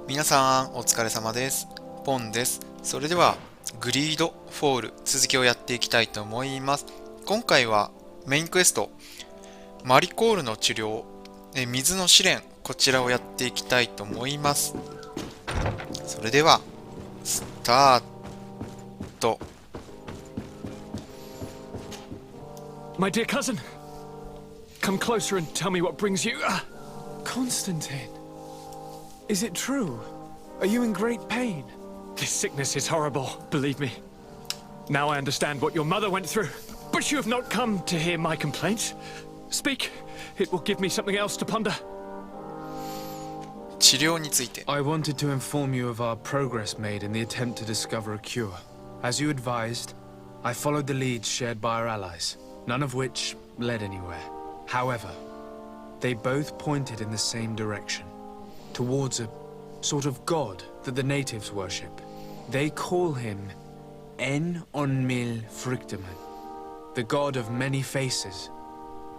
皆さんお疲れ様です。ポンです。それではグリードフォール続きをやっていきたいと思います。今回はメインクエストマリコールの治療、水の試練、こちらをやっていきたいと思います。それではスタート。 My dear cousin, come closer and tell me what brings you. Constantine, is it true? Are you in great pain? This sickness is horrible, believe me. Now I understand what your mother went through. But you have not come to hear my complaints. Speak, it will give me something else to ponder. 治療について。 I wanted to inform you of our progress made in the attempt to discover a cure. As you advised, I followed the leads shared by our allies, none of which led anywhere. However, they both pointed in the same direction, towards a sort of god that the natives worship. They call him En-on-mil Frictaman, the god of many faces.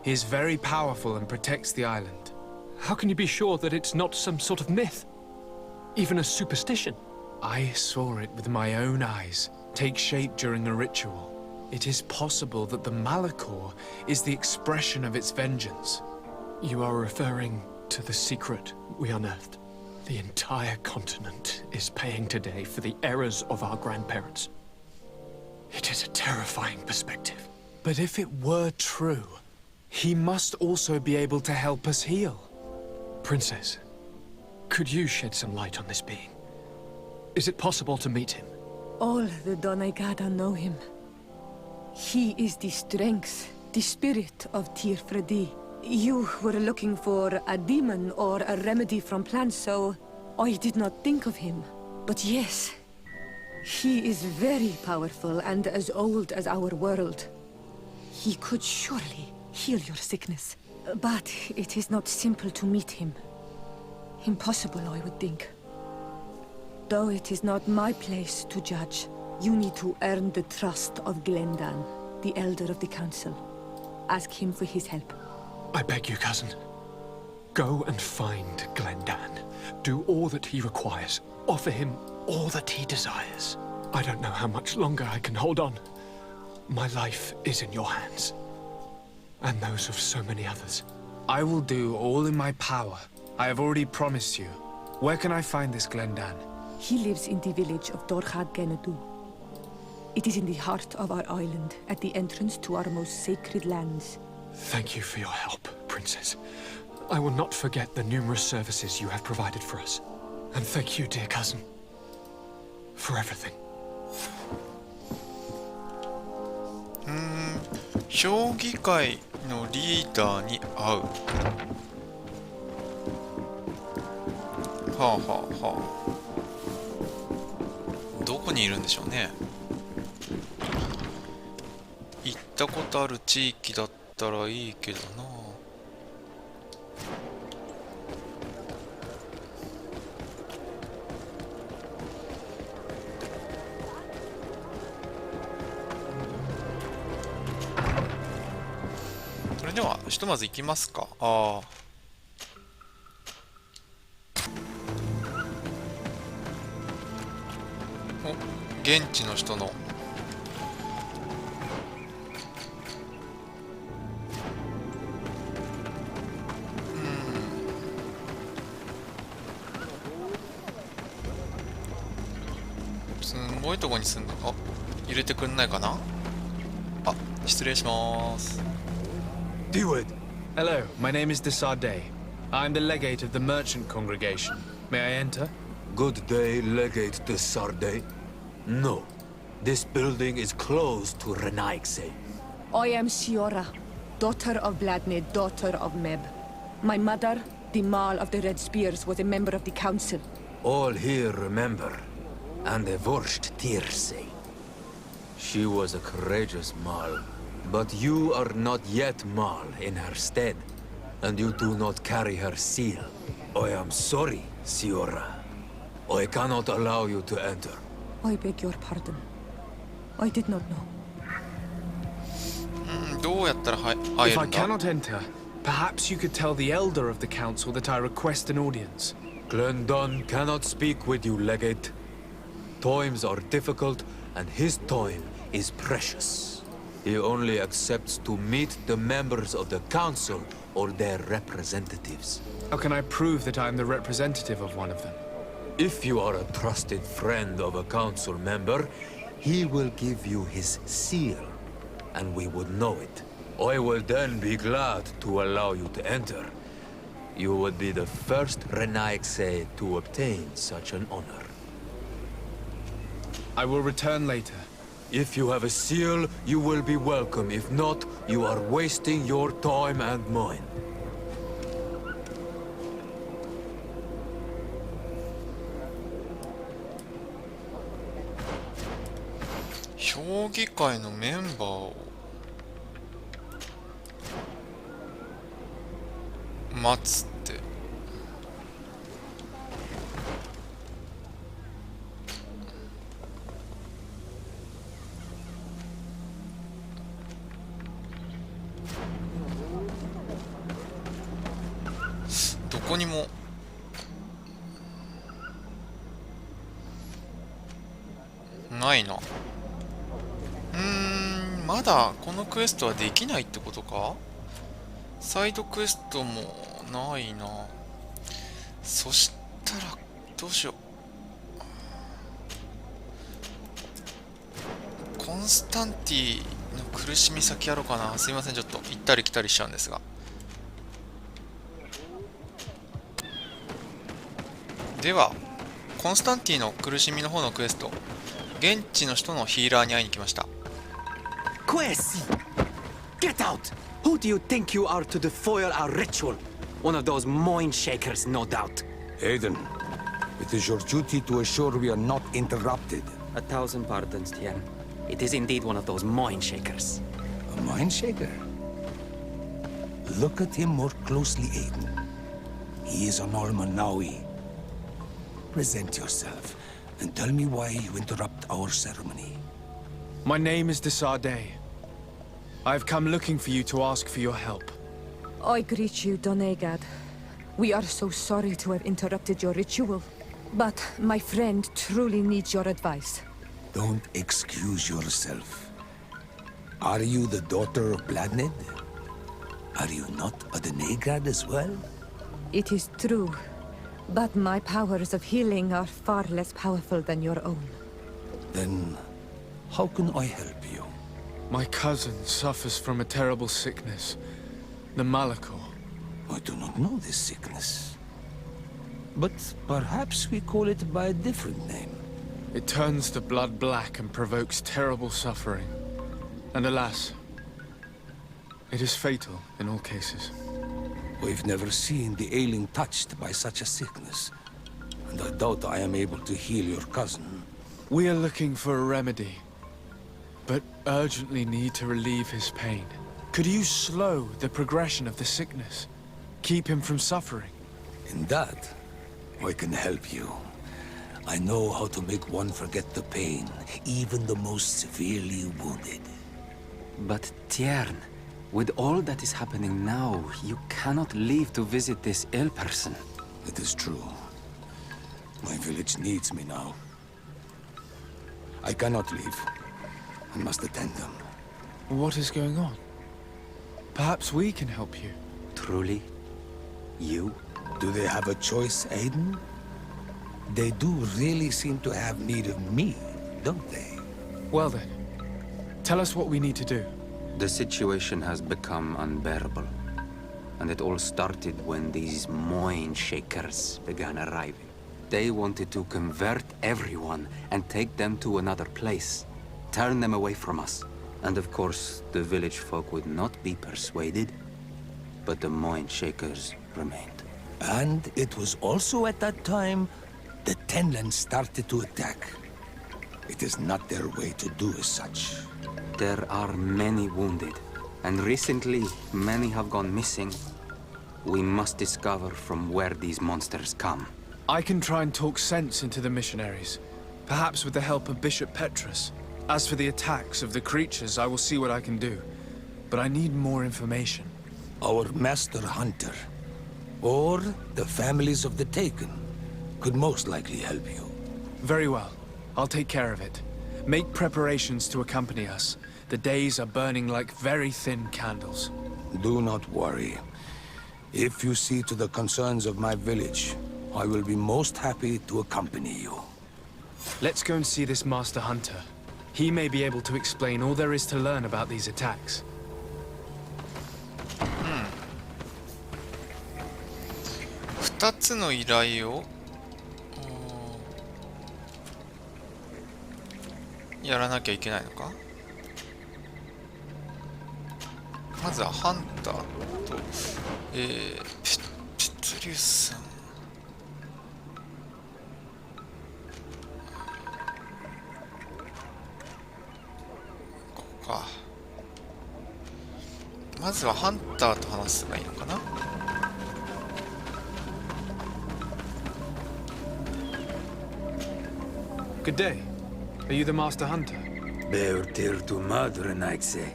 He is very powerful and protects the island. How can you be sure that it's not some sort of myth? Even a superstition? I saw it with my own eyes take shape during a ritual. It is possible that the Malachor is the expression of its vengeance. You are referring to the secret we unearthed. The entire continent is paying today for the errors of our grandparents. It is a terrifying perspective. But if it were true, he must also be able to help us heal. Princess, could you shed some light on this being? Is it possible to meet him? All the Donaigada know him. He is the strength, the spirit of Tirfredi. You were looking for a demon or a remedy from plants, so I did not think of him. But yes, he is very powerful and as old as our world. He could surely heal your sickness. But it is not simple to meet him. Impossible, I would think. Though it is not my place to judge, you need to earn the trust of Glendan, the Elder of the Council. Ask him for his help. I beg you, cousin. Go and find Glendan. Do all that he requires. Offer him all that he desires. I don't know how much longer I can hold on. My life is in your hands. And those of so many others. I will do all in my power. I have already promised you. Where can I find this Glendan? He lives in the village of Dorchad Genadu. It is in the heart of our island, at the entrance to our most sacred lands. Thank you for your help, Princess. I will not forget the numerous services you have provided for us. And thank you, dear cousin, for everything. 評議会のリーダーに会う。はあはあはあ。どこにいるんでしょうね。行ったことある地域だったらいいけどな。それではひとまず行きますか。ああ。お、現地の人の。すごいとこに住んだ。あ、入れてくんないかな。あ、失礼します。Do it. Hello, my name is Desarde. I'm the legate of the merchant congregation. May I enter? Good day, Legate de Sarde. No, this building is closed to Renaigse. I am Siora, daughter of Bladne, daughter of Meb. My mother, the Mal of the Red Spears, was a member of the council. All here remember, and the Vorsht Tirse. She was a courageous Mal, but you are not yet Mal in her stead, and you do not carry her seal. I am sorry, Siora. I cannot allow you to enter. I beg your pardon. I did not know. どうやったら入 If る I んだ。 cannot enter, perhaps you could tell the elder of the council that I request an audience. Glendon cannot speak with you, Legate. Times are difficult, and his time is precious. He only accepts to meet the members of the council or their representatives. How can I prove that I am the representative of one of them? If you are a trusted friend of a council member, he will give you his seal, and we would know it. I will then be glad to allow you to enter. You would be the first Renaigse to obtain such an honor. I will return later. If you have a seal, you will be welcome. If not, you are wasting your time and mine. 評議会のメンバーを待つって。どこにもないな。まだこのクエストはできないってことか？サイドクエストもないな。そしたらどうしよう。コンスタンティの苦しみ先やろうかな。すいません、ちょっと行ったり来たりしちゃうんですが。ではコンスタンティの苦しみの方のクエスト、現地の人のヒーラーに会いに来ました。Quiz! Get out! Who do you think you are to defoil our ritual? One of those mind shakers, no doubt. Aiden, it is your duty to assure we are not interrupted. 1,000 pardons, Tien. It is indeed one of those mind shakers. A mind shaker? Look at him more closely, Aiden. He is an Almanawi. Present yourself and tell me why you interrupt our ceremony. My name is Desarde. I have come looking for you to ask for your help. I greet you, Donegad. We are so sorry to have interrupted your ritual. But my friend truly needs your advice. Don't excuse yourself. Are you the daughter of Bladned? Are you not a Denegad as well? It is true. But my powers of healing are far less powerful than your own. Then, how can I help you? My cousin suffers from a terrible sickness, the Malachor. I do not know this sickness. But perhaps we call it by a different name. It turns the blood black and provokes terrible suffering. And alas, it is fatal in all cases. We've never seen the ailing touched by such a sickness. And I doubt I am able to heal your cousin. We are looking for a remedy, but urgently need to relieve his pain. Could you slow the progression of the sickness? Keep him from suffering? In that, I can help you. I know how to make one forget the pain, even the most severely wounded. But Tiern, with all that is happening now, you cannot leave to visit this ill person. It is true. My village needs me now. I cannot leave. I must attend them. What is going on? Perhaps we can help you. Truly? You? Do they have a choice, Aiden? They do really seem to have need of me, don't they? Well then, tell us what we need to do. The situation has become unbearable. And it all started when these mind shakers began arriving. They wanted to convert everyone and take them to another place. Turn them away from us. And of course, the village folk would not be persuaded. But the mind shakers remained. And it was also at that time the Tenland started to attack. It is not their way to do as such. There are many wounded, and recently many have gone missing. We must discover from where these monsters come. I can try and talk sense into the missionaries, perhaps with the help of Bishop Petrus. As for the attacks of the creatures, I will see what I can do. But I need more information. Our master hunter, or the families of the taken. could most likely help you. Very well. I'll take care of it. Make preparations to accompany us. The days are burning like very thin candles. Do not worry. If you see to the concerns of my village, I will be most happy to accompany you. Let's go and see this Master Hunter. He may be able to explain all there is to learn about these attacks. 2つの依頼をやらなきゃいけないのか。まずはハンターと、ペトリウスさん。ここか。まずはハンターと話せばいいのかな。Good day. Are you the Master Hunter? Beurtir to Madre Nightse.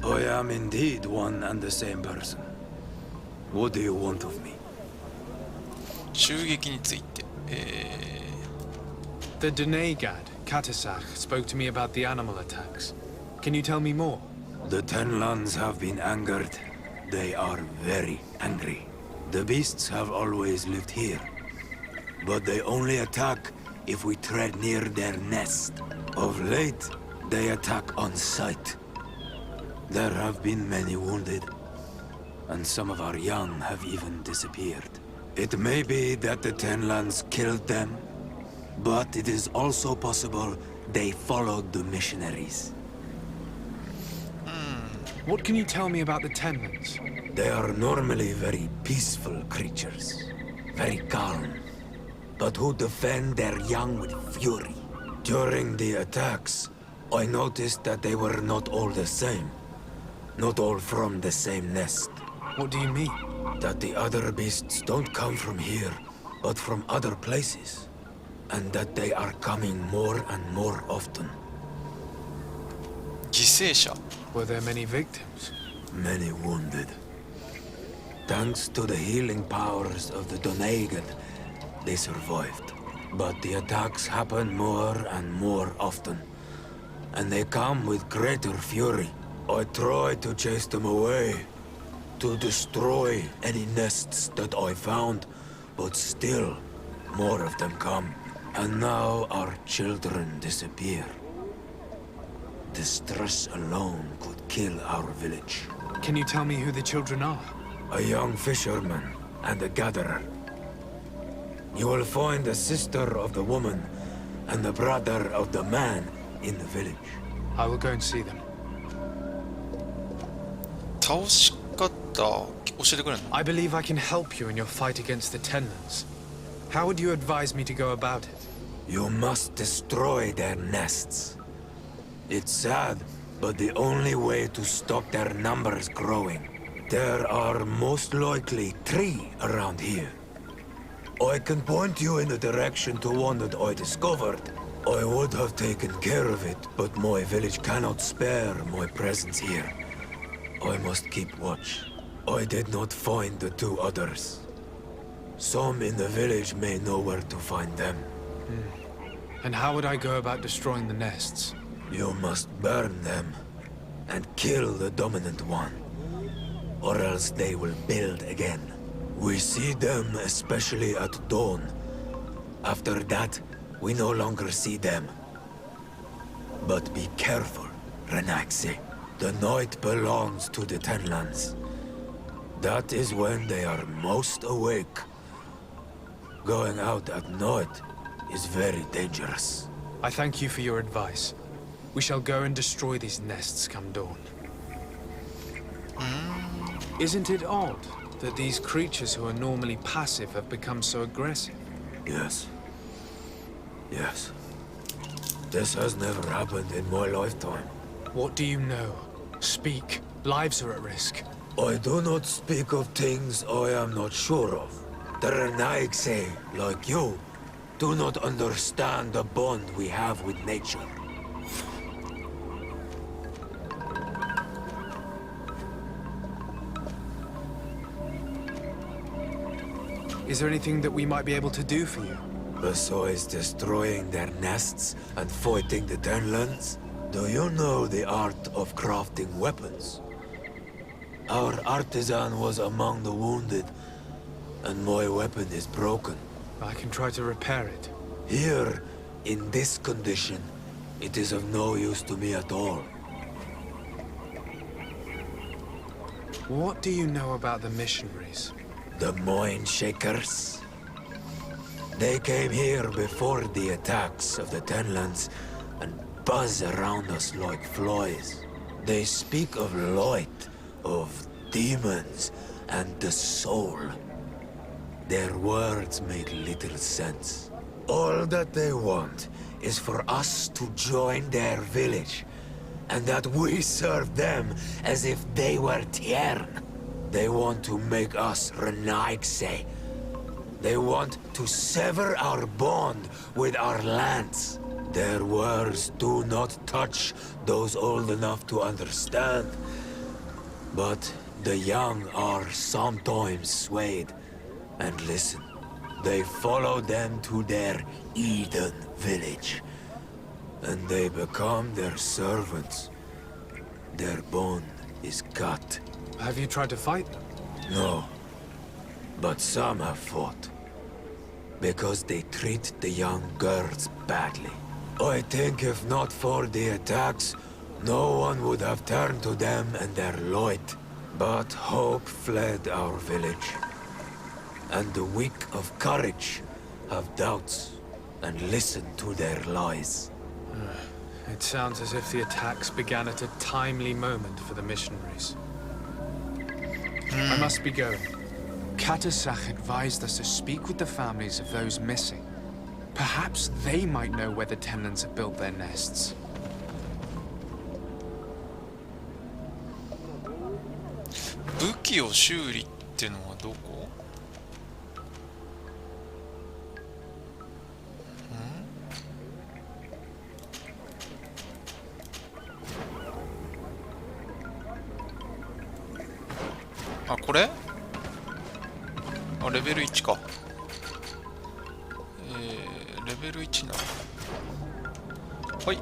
I am indeed one and the same person. What do you want of me? 襲撃について。The Denegad, Katasach, spoke to me about the animal attacks. Can you tell me more? The Tenlands have been angered. They are very angry. The beasts have always lived here. But they only attack if we tread near their nest. Of late, they attack on sight. There have been many wounded, and some of our young have even disappeared. It may be that the Tenlands killed them, but it is also possible they followed the missionaries. What can you tell me about the Tenlands? They are normally very peaceful creatures, very calm, but who defend their young with fury. During the attacks, I noticed that they were not all the same. Not all from the same nest. What do you mean? That the other beasts don't come from here, but from other places. And that they are coming more and more often. 犠牲者。 Were there many victims? Many wounded. Thanks to the healing powers of the Donegad, they survived. But the attacks happen more and more often. And they come with greater fury. I try to chase them away. To destroy any nests that I found. But still, more of them come. And now our children disappear. The stress alone could kill our village. Can you tell me who the children are? A young fisherman and a gatherer. You will find the sister of the woman and the brother of the man in the village. I will go and see them. 倒し方教えてくれんの？ I believe I can help you in your fight against the Tenlands. How would you advise me to go about it? You must destroy their nests. It's sad, but the only way to stop their numbers growing. There are most likely 3 around here. I can point you in the direction to one that I discovered. I would have taken care of it, but my village cannot spare my presence here. I must keep watch. I did not find the 2 others. Some in the village may know where to find them. And how would I go about destroying the nests? You must burn them and kill the dominant one, or else they will build again. We see them especially at dawn. After that, we no longer see them. But be careful, Renaxe. The night belongs to the Tenlands. That is when they are most awake. Going out at night is very dangerous. I thank you for your advice. We shall go and destroy these nests come dawn. Isn't it odd that these creatures who are normally passive have become so aggressive? Yes. Yes. This has never happened in my lifetime. What do you know? Speak. Lives are at risk. I do not speak of things I am not sure of. The Renaigse, like you, do not understand the bond we have with nature. Is there anything that we might be able to do for you? Besides destroying their nests and fighting the Tenlands, do you know the art of crafting weapons? Our artisan was among the wounded, and my weapon is broken. I can try to repair it. Here, in this condition, it is of no use to me at all. What do you know about the missionaries? The Mind Shakers. They came here before the attacks of the Tenlands and buzz around us like flies. They speak of light, of demons, and the soul. Their words make little sense. All that they want is for us to join their village, and that we serve them as if they were Tiern. They want to make us Renaigse. They want to sever our bond with our lands. Their words do not touch those old enough to understand. But the young are sometimes swayed. And listen, they follow them to their Eden village. And they become their servants. Their bond is cut. Have you tried to fight them? No. But some have fought. Because they treat the young girls badly. I think if not for the attacks, no one would have turned to them and their light. But hope fled our village. And the weak of courage have doubts and listen to their lies. It sounds as if the attacks began at a timely moment for the missionaries. I must be going. Katasach advised us to speak with the families of those missing. Perhaps they might know where the Tenlands have built their nests. 武器を修理っていうのはどこ？あ、これ？あ、レベル1か。レベル1なの。はい。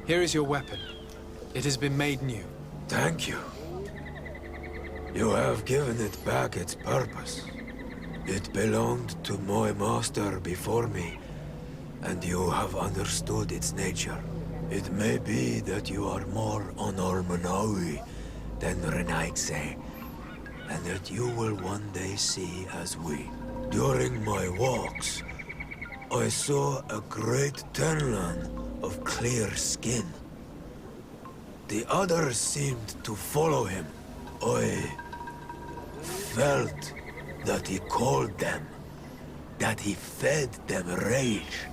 Here is your weapon. It has been made new. Thank you. You have given it back its purpose. It belonged to my master before me, and you have understood its nature. It may be that you are more on Almanawi than Renaigse, and that you will one day see as we. During my walks, I saw a great Tenlan of clear skin. The others seemed to follow him. I felt that he called them, that he fed them rage,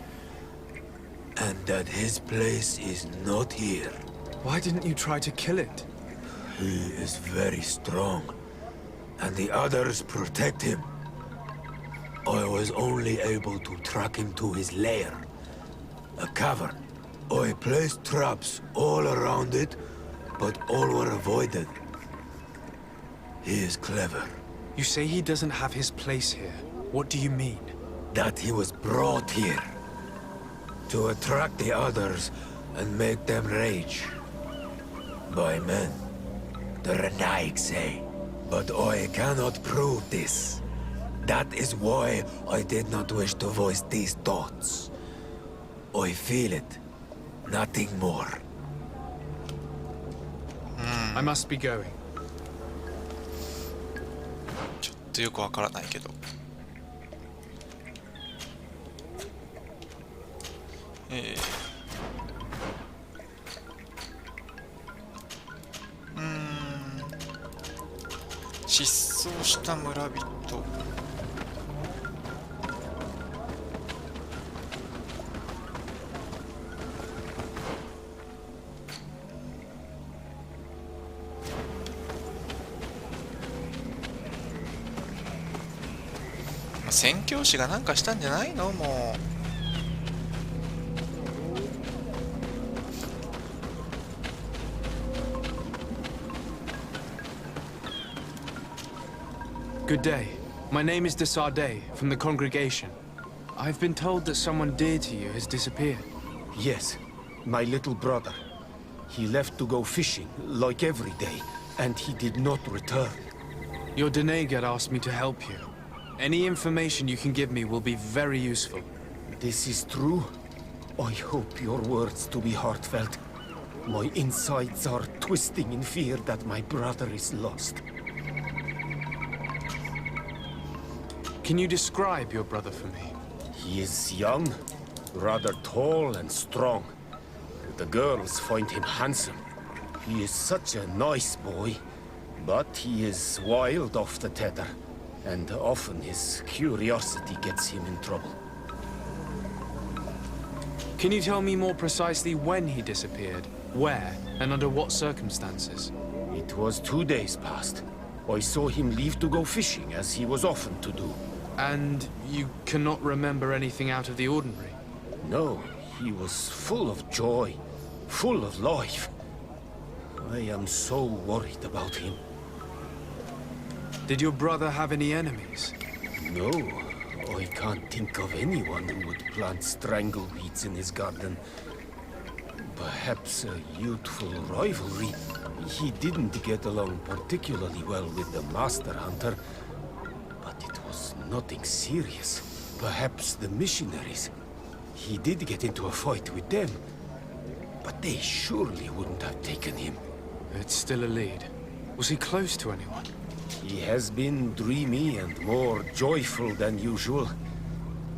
and that his place is not here. Why didn't you try to kill it? He is very strong, and the others protect him. I was only able to track him to his lair, a cavern. I placed traps all around it, but all were avoided. He is clever. You say he doesn't have his place here. What do you mean? That he was brought here to attract the others and make them rage. By men, the Renaigse. But I cannot prove this. That is why I did not wish to voice these thoughts. I feel it. Nothing more. I must be going. ちょっとよくわからないけど。失踪した村人。宣教師がなんかしたんじゃないの？もう。Good day. My name is de Sardet, from the congregation. I've been told that someone dear to you has disappeared. Yes, my little brother. He left to go fishing, like every day, and he did not return. Your Denegad asked me to help you. Any information you can give me will be very useful. This is true. I hope your words to be heartfelt. My insides are twisting in fear that my brother is lost. Can you describe your brother for me? He is young, rather tall and strong. The girls find him handsome. He is such a nice boy, but he is wild off the tether, and often his curiosity gets him in trouble. Can you tell me more precisely when he disappeared, where, and under what circumstances? It was 2 days past. I saw him leave to go fishing, as he was often to do. And you cannot remember anything out of the ordinary? No, he was full of joy, full of life. I am so worried about him. Did your brother have any enemies? No, I can't think of anyone who would plant strangleweeds in his garden. Perhaps a youthful rivalry. He didn't get along particularly well with the Master Hunter, but it was nothing serious. Perhaps the missionaries. He did get into a fight with them, but they surely wouldn't have taken him. It's still a lead. Was he close to anyone? He has been dreamy and more joyful than usual.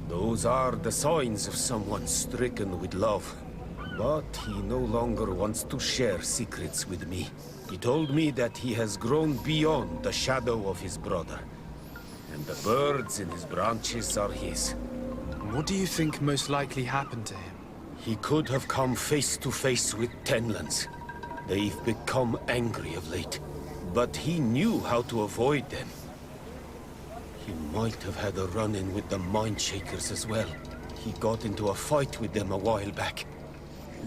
Those are the signs of someone stricken with love. But he no longer wants to share secrets with me. He told me that he has grown beyond the shadow of his brother. And the birds in his branches are his. What do you think most likely happened to him? He could have come face to face with Tenlands. They've become angry of late. But he knew how to avoid them. He might have had a run-in with the Mindshakers as well. He got into a fight with them a while back.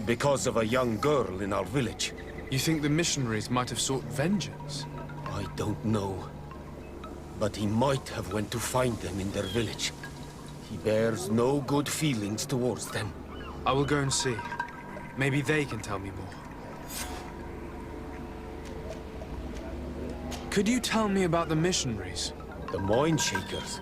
Because of a young girl in our village. You think the missionaries might have sought vengeance? I don't know. But he might have went to find them in their village. He bears no good feelings towards them. I will go and see. Maybe they can tell me more. Could you tell me about the missionaries? The Mindshakers.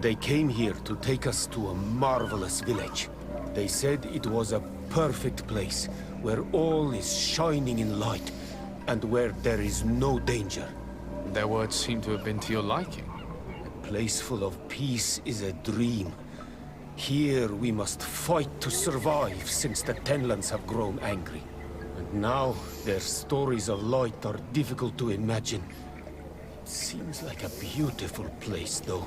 They came here to take us to a marvelous village. They said it was a perfect place, where all is shining in light, and where there is no danger. Their words seem to have been to your liking. A place full of peace is a dream. Here we must fight to survive, since the Tenlands have grown angry. And now, their stories of light are difficult to imagine. It seems like a beautiful place, though.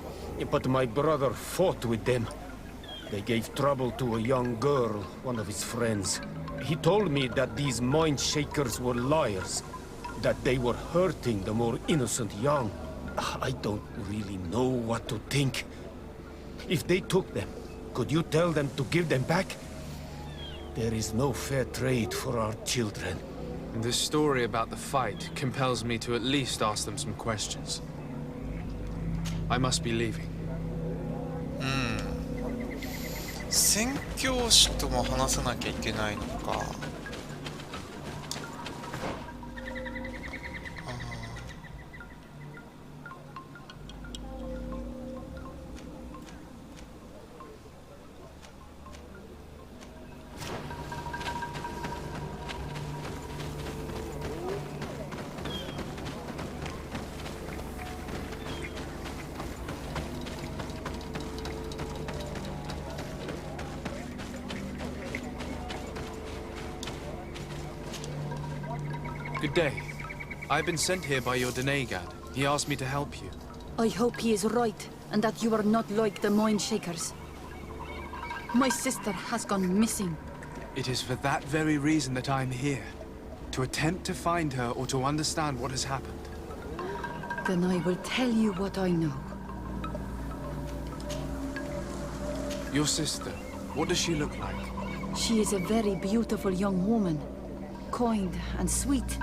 But my brother fought with them. They gave trouble to a young girl, one of his friends. He told me that these Mindshakers were liars, that they were hurting the more innocent young. I don't really know what to think. If they took them, could you tell them to give them back? There is no fair trade for our children. This story about the fight compels me to at least ask them some questions. I must be leaving. 宣教師とも話さなきゃいけないのか。Good day. I've been sent here by your Denegad. He asked me to help you. I hope he is right, and that you are not like the Mindshakers. My sister has gone missing. It is for that very reason that I'm here. To attempt to find her or to understand what has happened. Then I will tell you what I know. Your sister, what does she look like? She is a very beautiful young woman. Kind and sweet.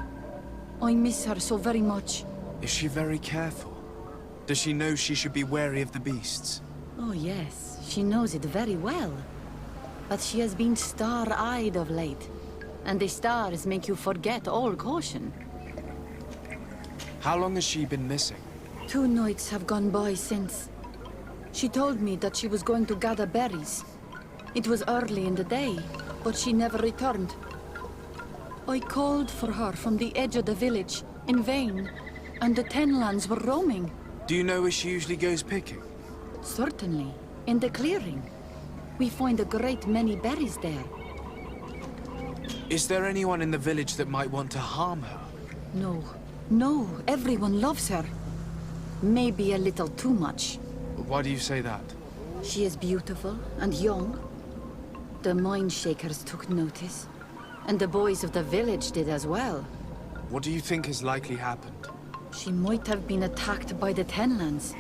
I miss her so very much. Is she very careful? Does she know she should be wary of the beasts? Oh, yes, she knows it very well. But she has been star-eyed of late, and the stars make you forget all caution. How long has she been missing? 2 nights have gone by since. She told me that she was going to gather berries. It was early in the day, but she never returned. I called for her from the edge of the village, in vain, and the Tenlands were roaming. Do you know where she usually goes picking? Certainly, in the clearing. We find a great many berries there. Is there anyone in the village that might want to harm her? No, everyone loves her. Maybe a little too much. Why do you say that? She is beautiful and young. The mine shakers took notice, and the boys of the village did as well. What do you think has likely happened? She might have been attacked by the Tenlands.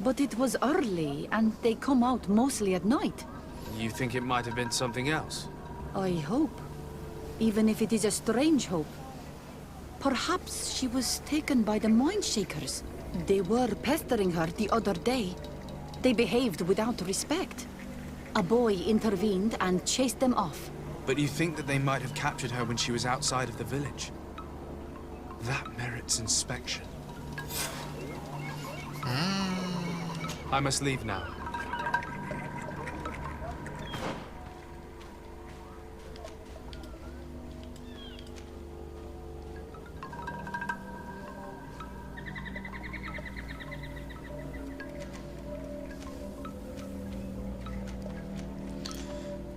But it was early, and they come out mostly at night. You think it might have been something else? I hope. Even if it is a strange hope. Perhaps she was taken by the mine shakers. They were pestering her the other day. They behaved without respect. A boy intervened and chased them off. But you think that they might have captured her when she was outside of the village? That merits inspection. I must leave now.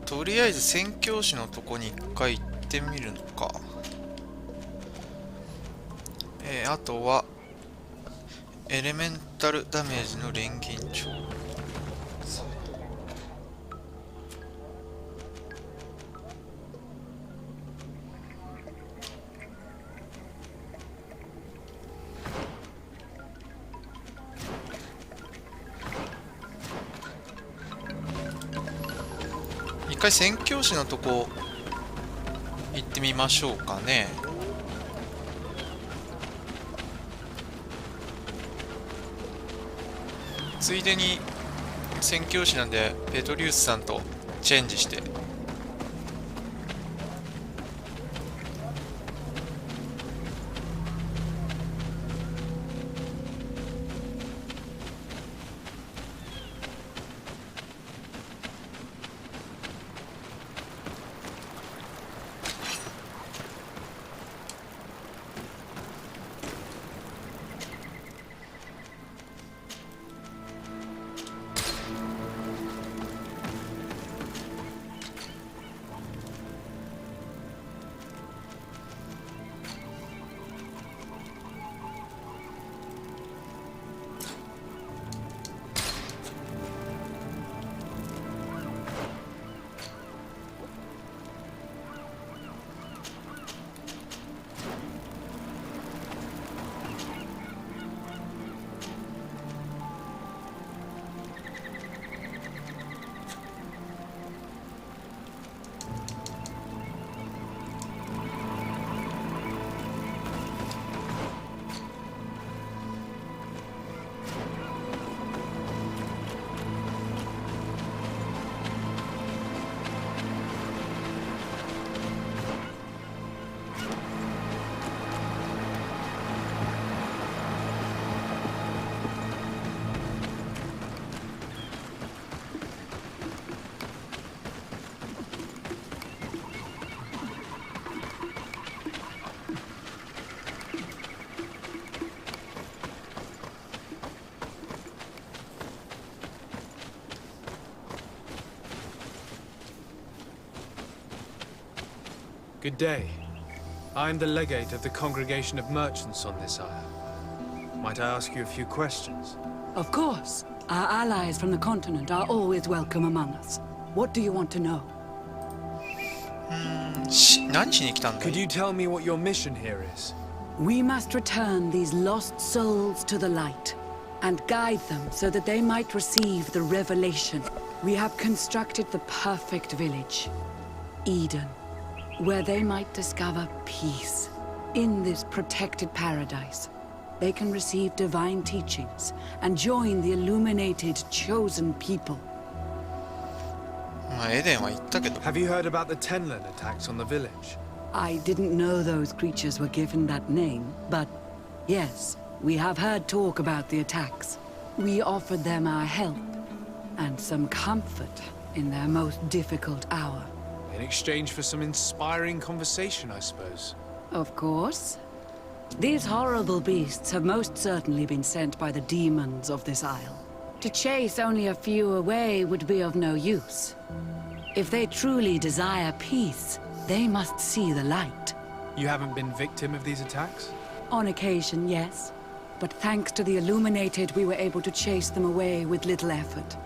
とりあえず宣教師のとこに一回行ってみるのか。あとはエレメンタルダメージの錬金帳。一回宣教師のとこ行ってみましょうかね。ついでに宣教師なんでペトリウスさんとチェンジして。Good day. I am the legate of the Congregation of Merchants on this isle. Might I ask you a few questions? Of course. Our allies from the continent are always welcome among us. What do you want to know? 何しに来たんだい？ Could you tell me what your mission here is? We must return these lost souls to the light and guide them so that they might receive the revelation. We have constructed the perfect village, Eden, where they might discover peace in this protected paradise. they can receive divine teachings and join the illuminated chosen people. まあエデンは言ったけど。 Have you heard about the Tenlin attacks on the village? I didn't know those creatures were given that name, but yes, we have heard talk about the attacks. We offered them our help and some comfort in their most difficult hour. In exchange for some inspiring conversation, I suppose. Of course. These horrible beasts have most certainly been sent by the demons of this isle. To chase only a few away would be of no use. If they truly desire peace, they must see the light. You haven't been victim of these attacks? On occasion, yes. But thanks to the Illuminated, we were able to chase them away with little effort.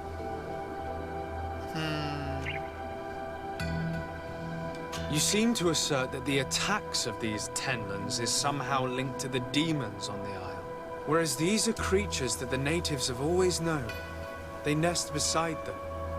You seem to assert that the attacks of these Tenlins is somehow linked to the demons on the isle. Whereas these are creatures that the natives have always known. They nest beside them.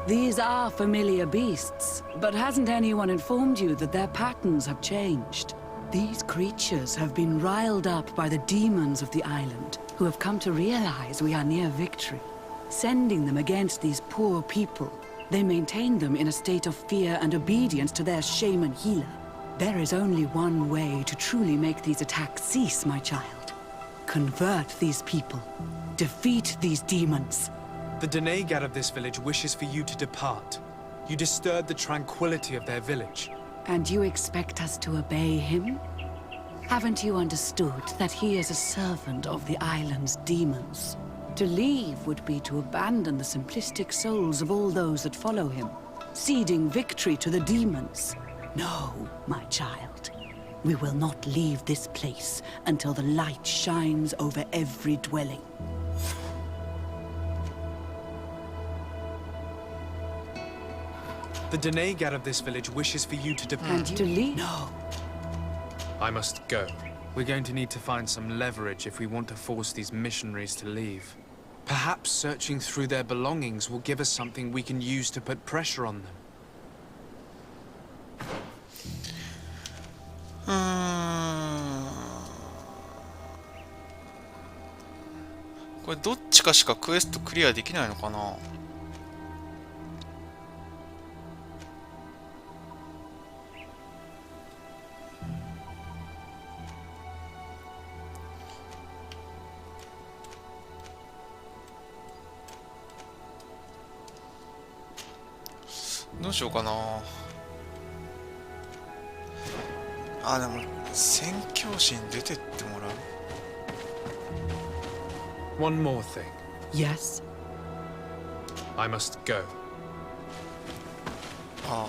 These are familiar beasts, but hasn't anyone informed you that their patterns have changed? These creatures have been riled up by the demons of the island, who have come to realize we are near victory. Sending them against these poor people, they maintain them in a state of fear and obedience to their shaman healer. There is only one way to truly make these attacks cease, my child. Convert these people. Defeat these demons. The Denegad of this village wishes for you to depart. You disturb the tranquility of their village. And you expect us to obey him? Haven't you understood that he is a servant of the island's demons? To leave would be to abandon the simplistic souls of all those that follow him, ceding victory to the demons. No, my child. We will not leave this place until the light shines over every dwelling. The Denegad of this village wishes for you to depart. And to leave? No. I must go. We're going to need to find some leverage if we want to force these missionaries to leave. Perhaps searching through their belongings will give us something we can use to put pressure on them. これどっちかしかクエストクリアできないのかな。どうしようかな。あ、でも宣教師に出てってもらう。 One more thing. Yes? I must go. ああ。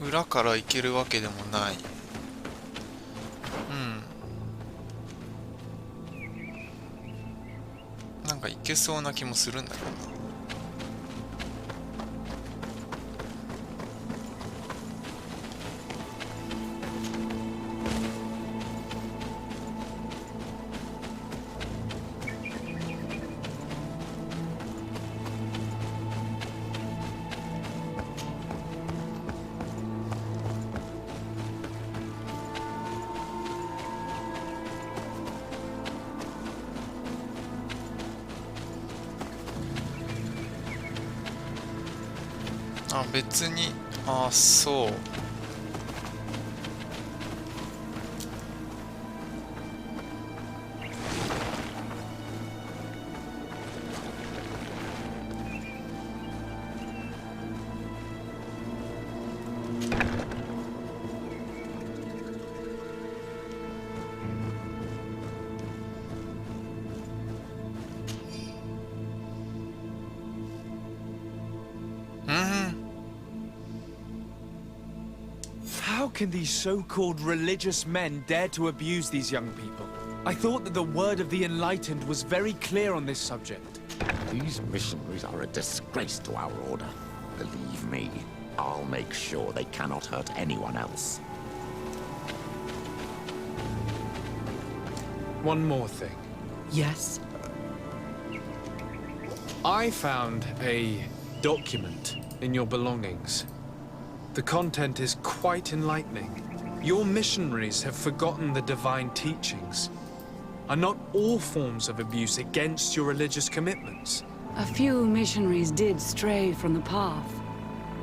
裏から行けるわけでもない。なんか行けそうな気もするんだけどな。あ、別に、あ、そう。How can these so-called religious men dare to abuse these young people? I thought that the word of the enlightened was very clear on this subject. These missionaries are a disgrace to our order. Believe me, I'll make sure they cannot hurt anyone else. One more thing. Yes? I found a document in your belongings. The content is quite enlightening. Your missionaries have forgotten the divine teachings. Are not all forms of abuse against your religious commitments? A few missionaries did stray from the path.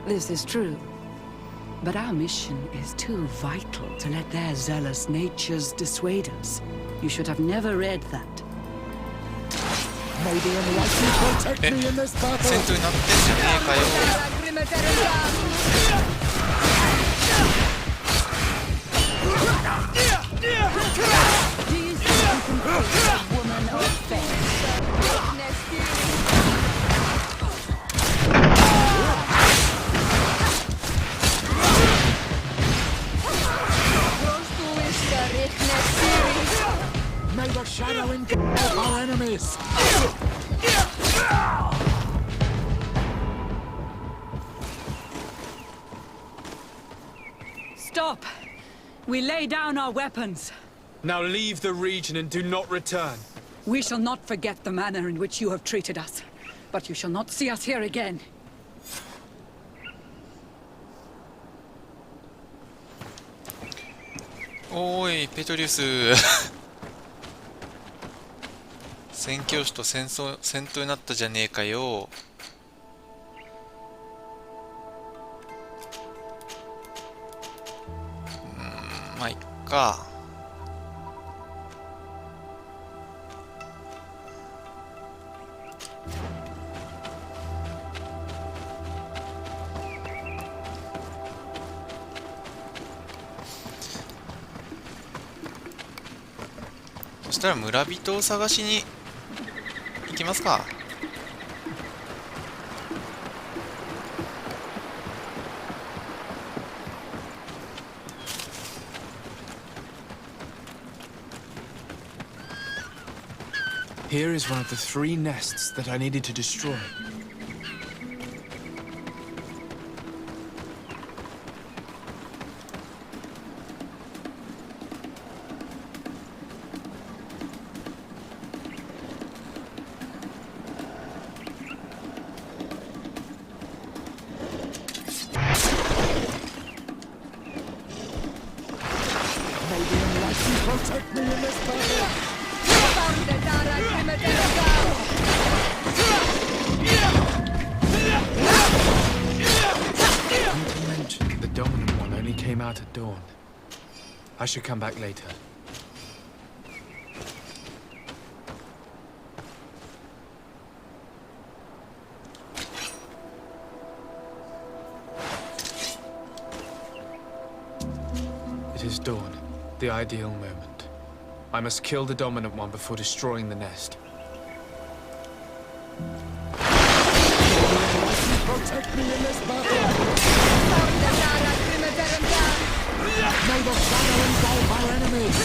This is true. But our mission is too vital to let their zealous natures dissuade us. You should have never read that. May the enlightened protect me in this 戦 battle. 闘になってんじゃねえかよ。May the shadow engulf our enemies. Stop! We lay down our weapons. Now leave the region and do not return. We shall not forget the manner in which you have treated us. But you shall not see us here again. おーい、ペトリウス。宣教師と戦闘になったじゃねえかよ。まあいっか。そしたら村人を探しに行きますか。Here is one of the 3 nests that I needed to destroy. May the enlightened protect me in this battle. You mentioned that the dominant one only came out at dawn. I should come back later. It is dawn, the ideal moment. I must kill the dominant one before destroying the nest. Protect me in this battle. May the shadow engulf our enemies.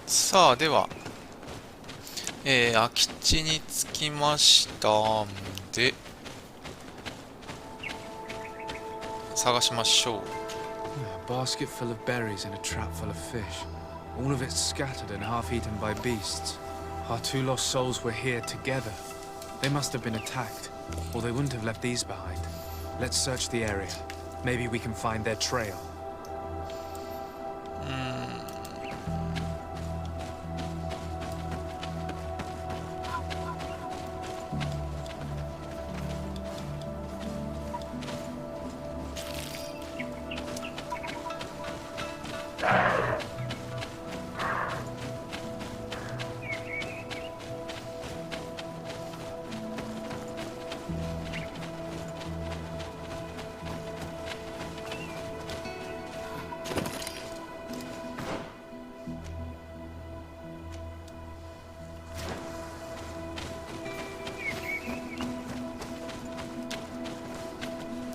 さあ、では、空き地に着きましたんで、探しましょう。A basket full of berries and a trap full of fish. All of it scattered and half eaten by beasts. Our two lost souls were here together. They must have been attacked, or they wouldn't have left these behind. Let's search the area. Maybe we can find their trail.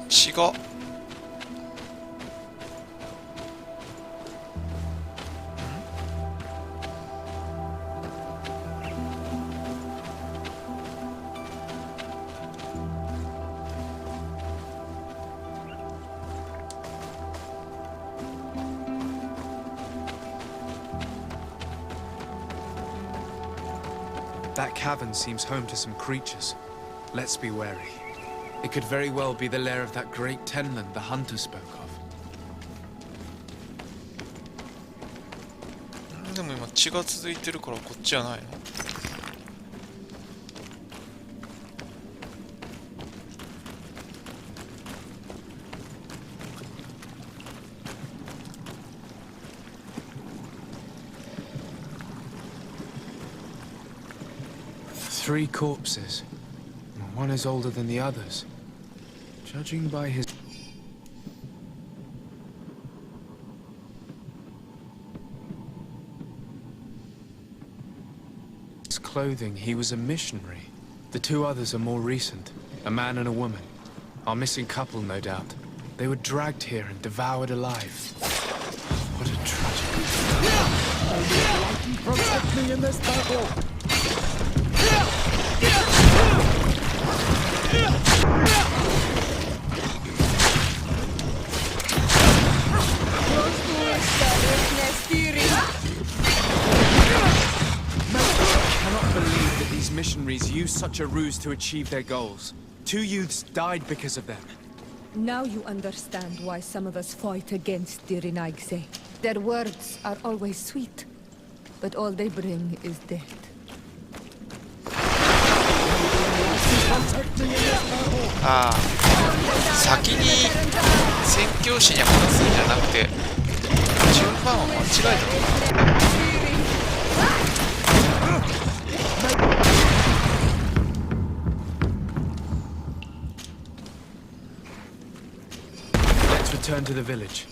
血がThat cavern seems home to some creatures. Let's be wary. It could very well be the lair of that great tenland the hunter spoke of. でも今血が続いてるからこっちじゃないのThree corpses. One is older than the others. Judging by his clothing, he was a missionary. The two others are more recent, a man and a woman. Our missing couple, no doubt. They were dragged here and devoured alive. What a tragedy. Protect me in this battle! Missionaries used such a ruse to achieve their goals. Two youths died because of them. Now you understand why some of us fight against the Renaigse. Their words are always sweet, but all they bring is death. ああ、先に宣教師に話すんじゃなくて順番を間違えたのかな。Return to the village.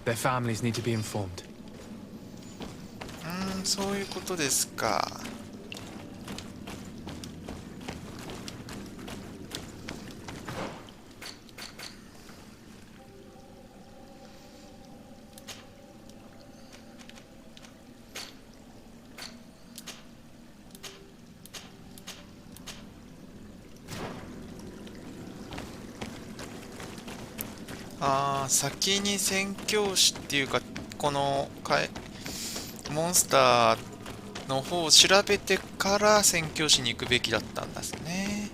Their families need to be informed. そういうことですか。先に宣教師っていうかこのモンスターの方を調べてから宣教師に行くべきだったんですね。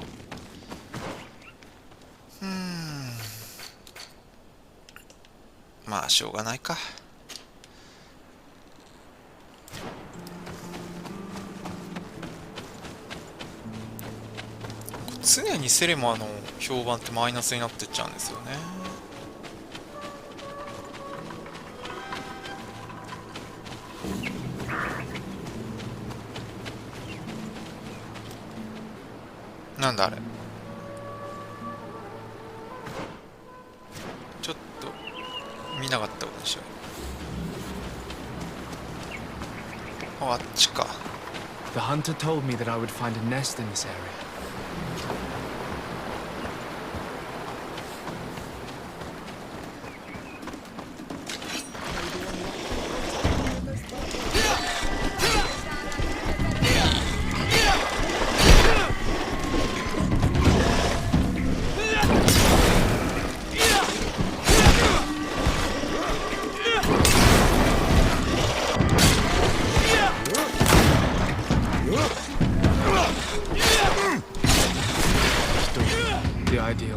まあしょうがないか。常にセレマの評判ってマイナスになってっちゃうんですよね。なんだあれ。ちょっと見なかったことにしよう。あっちか。The hunter told me that I would find a nest in this area.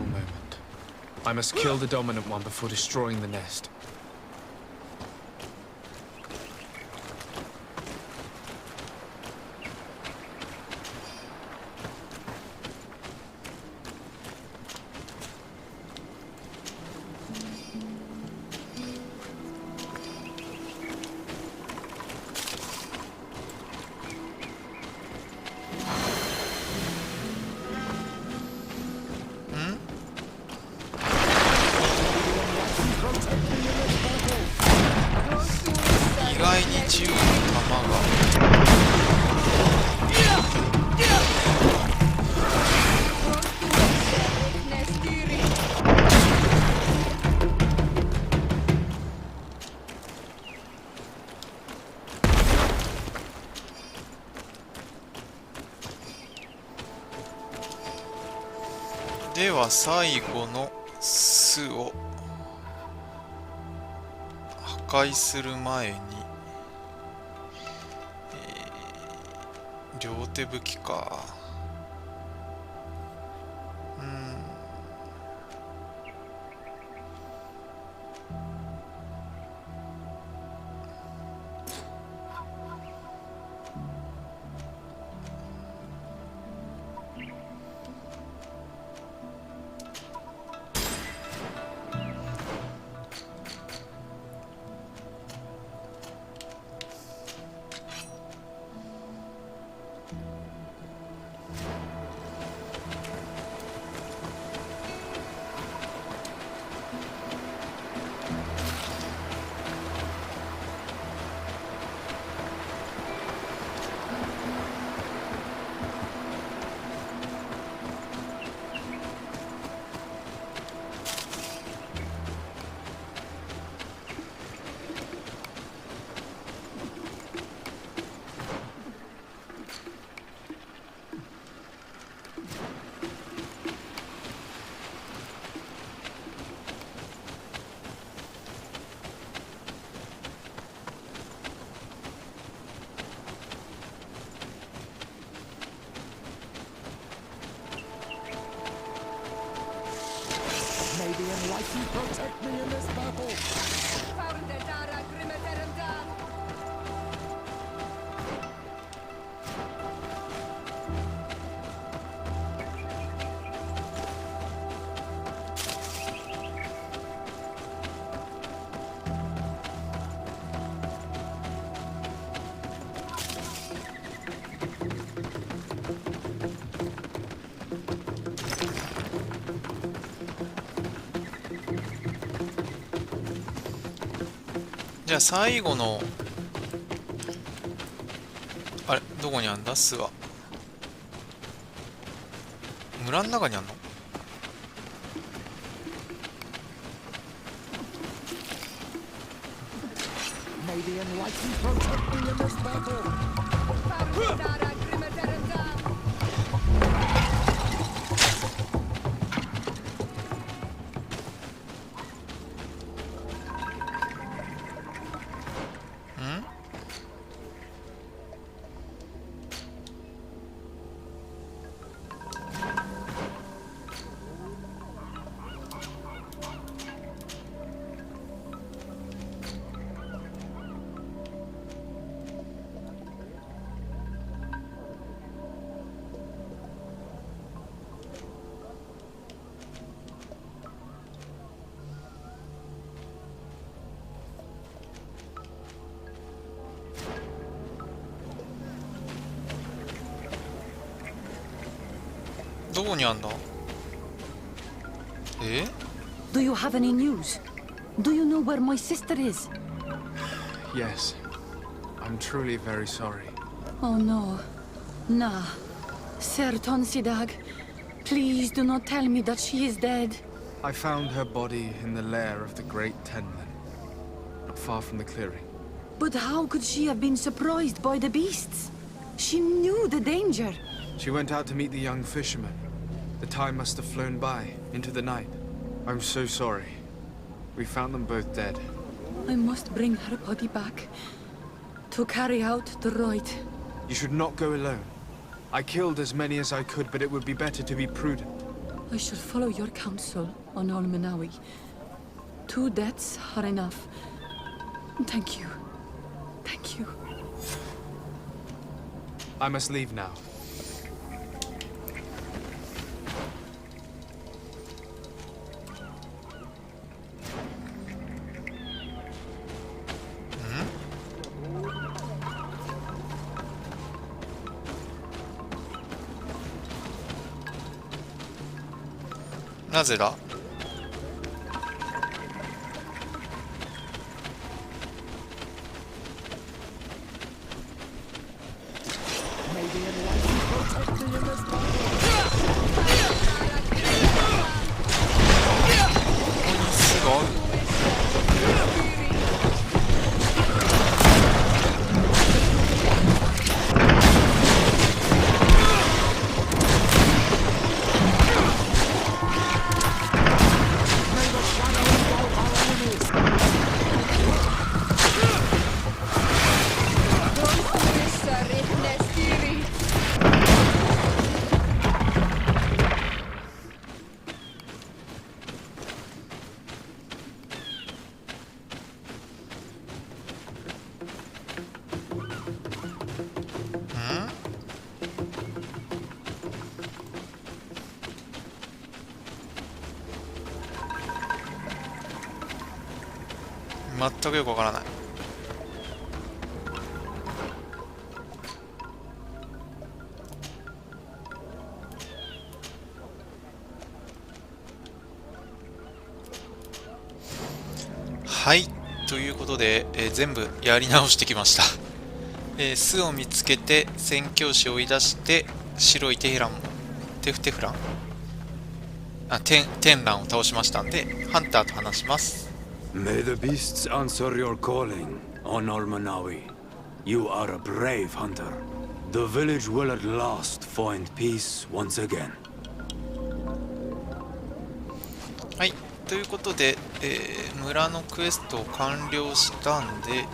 moment. I must kill the dominant one before destroying the nest. Hmm? 意外に銃の弾が。では最後の巣を破壊する前に、両手武器か。May the enlightened protect me in this battle. じゃあ最後のあれどこにあんだ巣は。村の中にあんの。May the enlightened protect me in this battle. どこにあんだ。Do you have any news? Do you know where my sister is? Yes. I'm truly very sorry. Oh no. Nah. Sir Tonsidag, please do not tell me that she is dead. I found her body in the lair of the Great Tenman, not far from the clearing. But how could she have been surprised by the beasts? She knew the danger. She went out to meet the young fisherman. The time must have flown by, into the night. I'm so sorry. We found them both dead. I must bring her body back to carry out the rite. You should not go alone. I killed as many as I could, but it would be better to be prudent. I shall follow your counsel on Almanawi. 2 deaths are enough. Thank you. Thank you. I must leave now. Hmm? なぜだ？すごい。全くよくわからない。はい、ということで、全部やり直してきました。巣を見つけて宣教師を追い出して白いテフランテンランを倒しましたんで、ハンターと話します。May the beasts answer your calling, on Almanawi. You are a brave hunter. The village will at last find peace once again. はい、ということで、村のクエストを完了したんで、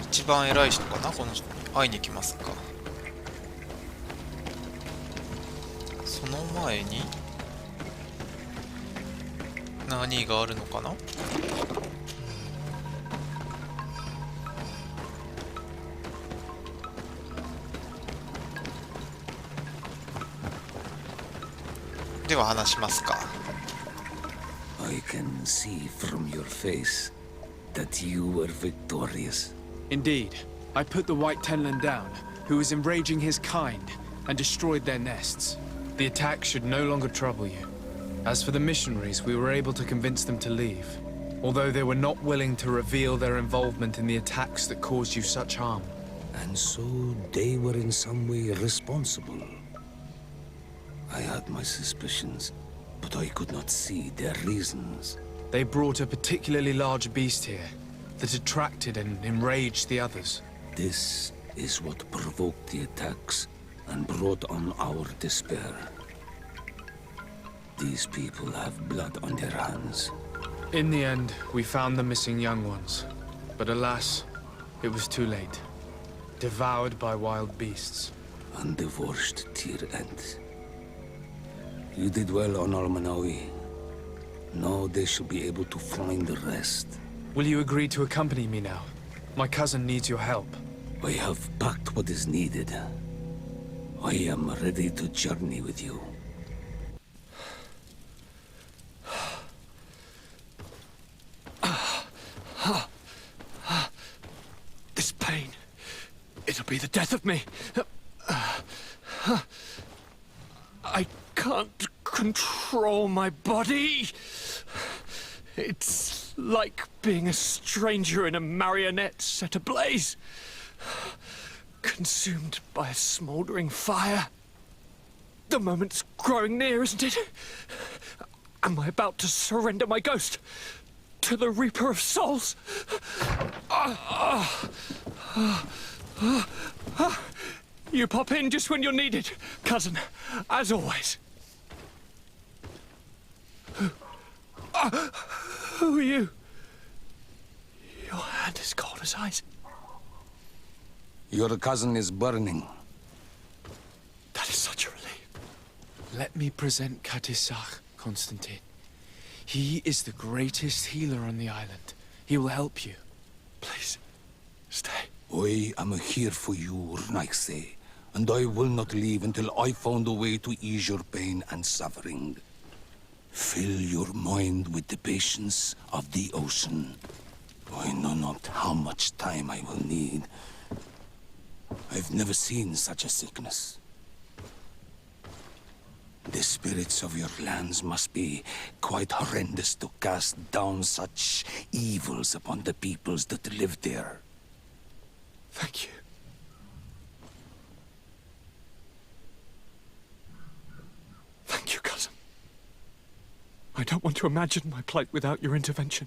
一番偉い人かな、この人に会いに行きますか。その前に何があるのかな。では話しますか。I can see from your face that you were victorious. Indeed, I put the White Tenland down, who was enraging his kind, and destroyed their nests. The attack should no longer trouble you. As for the missionaries, we were able to convince them to leave, although they were not willing to reveal their involvement in the attacks that caused you such harm. And so they were in some way responsible. I had my suspicions, but I could not see their reasons. They brought a particularly large beast here that attracted and enraged the others. This is what provoked the attacks and brought on our despair. These people have blood on their hands. In the end, we found the missing young ones. But alas, it was too late. Devoured by wild beasts. And divorced Tyr end. You did well on Almanawi. Now they shall be able to find the rest. Will you agree to accompany me now? My cousin needs your help. I have packed what is needed. I am ready to journey with you. This pain, it'll be the death of me. I can't control my body. It's like being a stranger in a marionette set ablaze. Consumed by a smouldering fire. The moment's growing near, isn't it? Am I about to surrender my ghost to the Reaper of Souls? You pop in just when you're needed, cousin, as always. Who are you? Your hand is cold as ice. Your cousin is burning. That is such a relief. Let me present Katisach, Constantine. He is the greatest healer on the island. He will help you. Please, stay. I am here for you, Naixe, and I will not leave until I found a way to ease your pain and suffering. Fill your mind with the patience of the ocean. I know not how much time I will need. I've never seen such a sickness. The spirits of your lands must be quite horrendous to cast down such evils upon the peoples that live there. Thank you. Thank you, cousin. I don't want to imagine my plight without your intervention.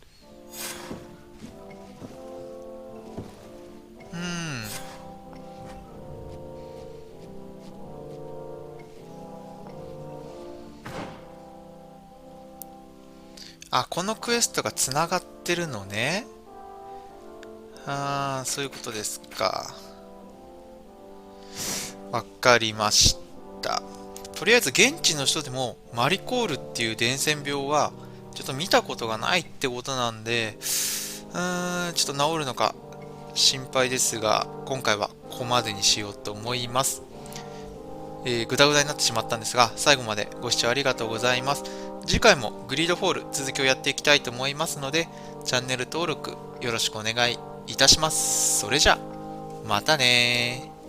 あ、このクエストがつながってるのね。ああ、そういうことですか。わかりました。とりあえず現地の人でもマリコールっていう伝染病はちょっと見たことがないってことなんで、ちょっと治るのか心配ですが、今回はここまでにしようと思います。ぐだぐだになってしまったんですが、最後までご視聴ありがとうございます。次回もグリードフォール続きをやっていきたいと思いますので、チャンネル登録よろしくお願いいたします。それじゃ、またねー。